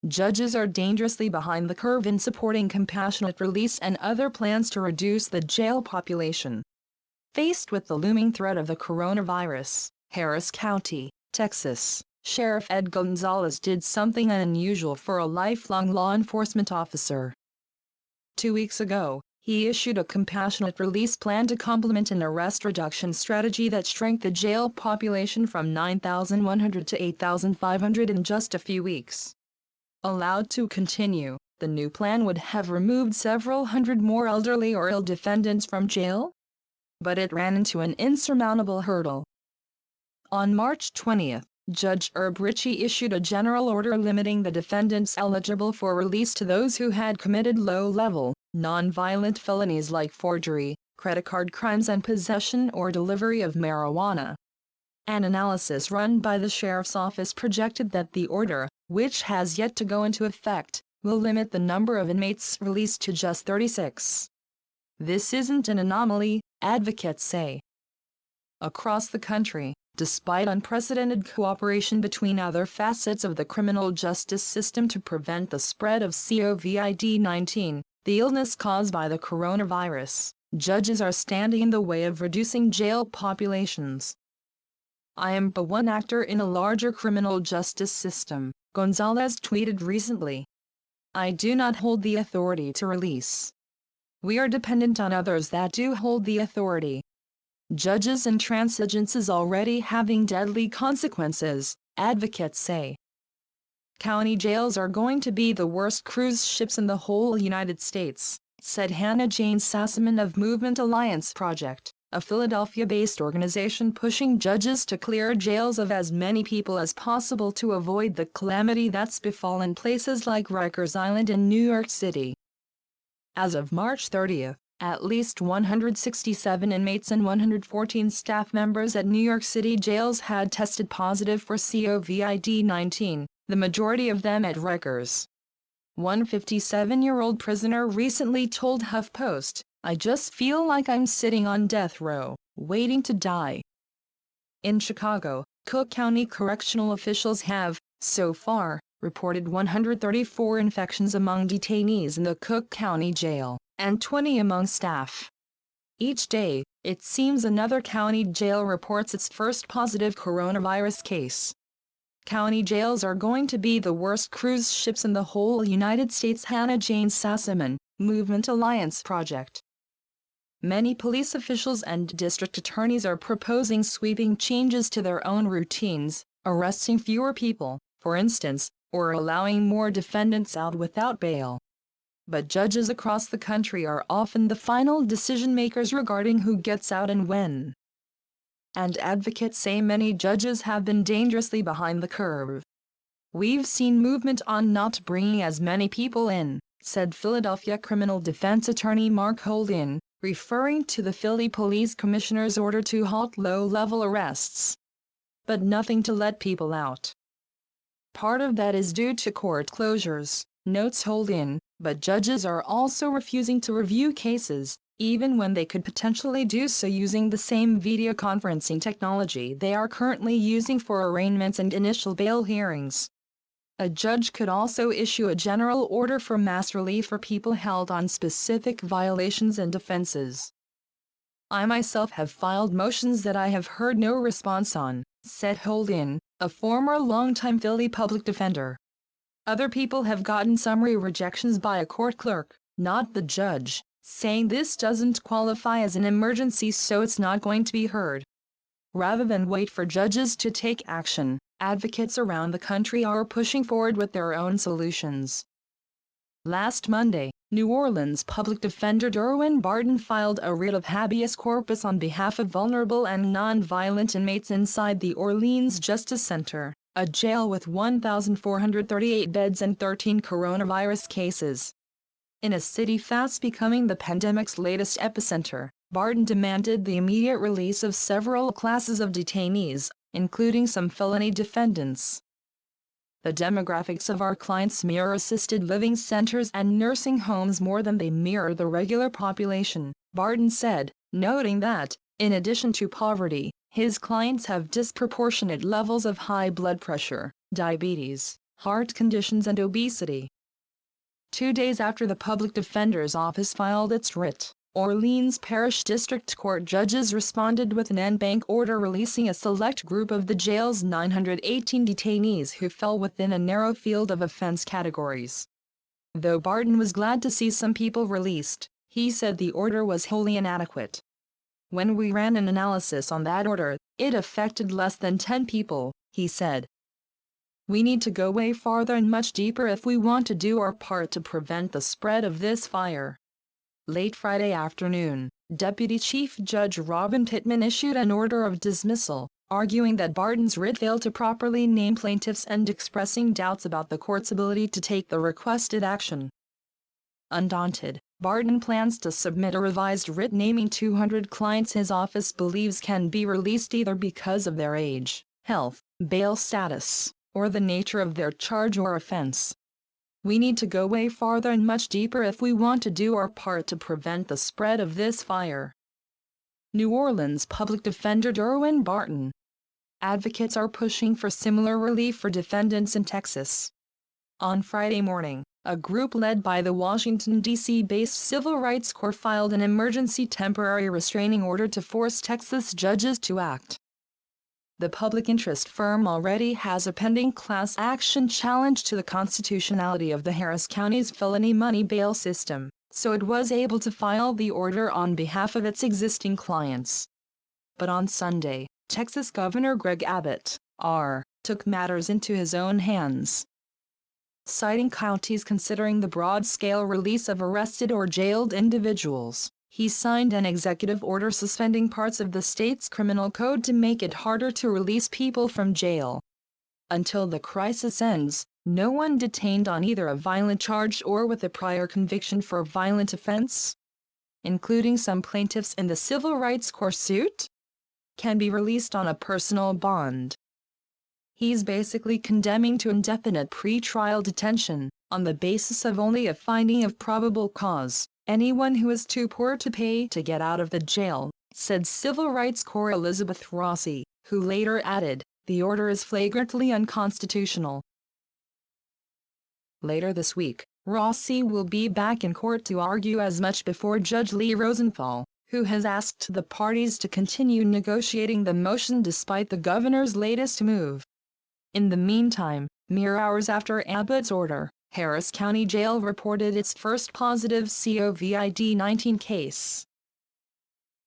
Judges are dangerously behind the curve in supporting compassionate release and other plans to reduce the jail population. Faced with the looming threat of the coronavirus, Harris County, Texas, Sheriff Ed Gonzalez did something unusual for a lifelong law enforcement officer. 2 weeks ago, he issued a compassionate release plan to complement an arrest reduction strategy that shrank the jail population from 9,100 to 8,500 in just a few weeks. Allowed to continue, the new plan would have removed several hundred more elderly or ill defendants from jail, but it ran into an insurmountable hurdle. On March 20, Judge Herb Ritchie issued a general order limiting the defendants eligible for release to those who had committed low-level, non-violent felonies like forgery, credit card crimes and possession or delivery of marijuana. An analysis run by the sheriff's office projected that the order, which has yet to go into effect, will limit the number of inmates released to just 36. This isn't an anomaly, advocates say. Across the country, despite unprecedented cooperation between other facets of the criminal justice system to prevent the spread of Covid19, the illness caused by the coronavirus, judges are standing in the way of reducing jail populations. "I am but one actor in a larger criminal justice system," Gonzalez tweeted recently. "I do not hold the authority to release. We are dependent on others that do hold the authority. Judges' intransigence is already having deadly consequences," advocates say. "County jails are going to be the worst cruise ships in the whole United States," said Hannah Jane Sassaman of Movement Alliance Project, a Philadelphia-based organization pushing judges to clear jails of as many people as possible to avoid the calamity that's befallen places like Rikers Island in New York City. As of March 30, at least 167 inmates and 114 staff members at New York City jails had tested positive for Covid19, the majority of them at Rikers. One 57-year-old prisoner recently told HuffPost, "I just feel like I'm sitting on death row, waiting to die." In Chicago, Cook County correctional officials have, so far, reported 134 infections among detainees in the Cook County Jail, and 20 among staff. Each day, it seems another county jail reports its first positive coronavirus case. County jails are going to be the worst cruise ships in the whole United States. Hannah Jane Sassaman, Movement Alliance Project. Many police officials and district attorneys are proposing sweeping changes to their own routines, arresting fewer people, for instance, or allowing more defendants out without bail. But judges across the country are often the final decision makers regarding who gets out and when. And advocates say many judges have been dangerously behind the curve. "We've seen movement on not bringing as many people in," said Philadelphia criminal defense attorney Mark Holden, referring to the Philly Police Commissioner's order to halt low-level arrests. "But nothing to let people out. Part of that is due to court closures," notes Holden, "but judges are also refusing to review cases, even when they could potentially do so using the same video conferencing technology they are currently using for arraignments and initial bail hearings." A judge could also issue a general order for mass relief for people held on specific violations and offenses. "I myself have filed motions that I have heard no response on," said Holden, a former longtime Philly public defender. "Other people have gotten summary rejections by a court clerk, not the judge, saying this doesn't qualify as an emergency so it's not going to be heard." Rather than wait for judges to take action, advocates around the country are pushing forward with their own solutions. Last Monday, New Orleans public defender Derwin Barton filed a writ of habeas corpus on behalf of vulnerable and non-violent inmates inside the Orleans Justice Center, a jail with 1,438 beds and 13 coronavirus cases. In a city fast becoming the pandemic's latest epicenter, Barton demanded the immediate release of several classes of detainees, including some felony defendants. "The demographics of our clients mirror assisted living centers and nursing homes more than they mirror the regular population," Barton said, noting that, in addition to poverty, his clients have disproportionate levels of high blood pressure, diabetes, heart conditions and obesity. 2 days after the Public Defender's Office filed its writ, Orleans Parish District Court judges responded with an en banc order releasing a select group of the jail's 918 detainees who fell within a narrow field of offense categories. Though Barton was glad to see some people released, he said the order was wholly inadequate. When we ran an analysis on that order, it affected less than 10 people, he said. We need to go way farther and much deeper if we want to do our part to prevent the spread of this fire. Late Friday afternoon, Deputy Chief Judge Robin Pittman issued an order of dismissal, arguing that Barton's writ failed to properly name plaintiffs and expressing doubts about the court's ability to take the requested action. Undaunted, Barton plans to submit a revised writ naming 200 clients his office believes can be released either because of their age, health, bail status, or the nature of their charge or offense. We need to go way farther and much deeper if we want to do our part to prevent the spread of this fire. New Orleans Public Defender Derwin Barton. Advocates are pushing for similar relief for defendants in Texas. On Friday morning, a group led by the Washington, D.C.-based Civil Rights Corps filed an emergency temporary restraining order to force Texas judges to act. The public interest firm already has a pending class action challenge to the constitutionality of the Harris County's felony money bail system, so it was able to file the order on behalf of its existing clients. But on Sunday, Texas Governor Greg Abbott, R., took matters into his own hands. Citing counties considering the broad-scale release of arrested or jailed individuals, he signed an executive order suspending parts of the state's criminal code to make it harder to release people from jail. Until the crisis ends, no one detained on either a violent charge or with a prior conviction for a violent offense, including some plaintiffs in the Civil Rights Corps suit, can be released on a personal bond. He's basically condemning to indefinite pre-trial detention, on the basis of only a finding of probable cause, anyone who is too poor to pay to get out of the jail, said Civil Rights Corps Elizabeth Rossi, who later added, the order is flagrantly unconstitutional. Later this week, Rossi will be back in court to argue as much before Judge Lee Rosenthal, who has asked the parties to continue negotiating the motion despite the governor's latest move. In the meantime, mere hours after Abbott's order, Harris County Jail reported its first positive COVID-19 case.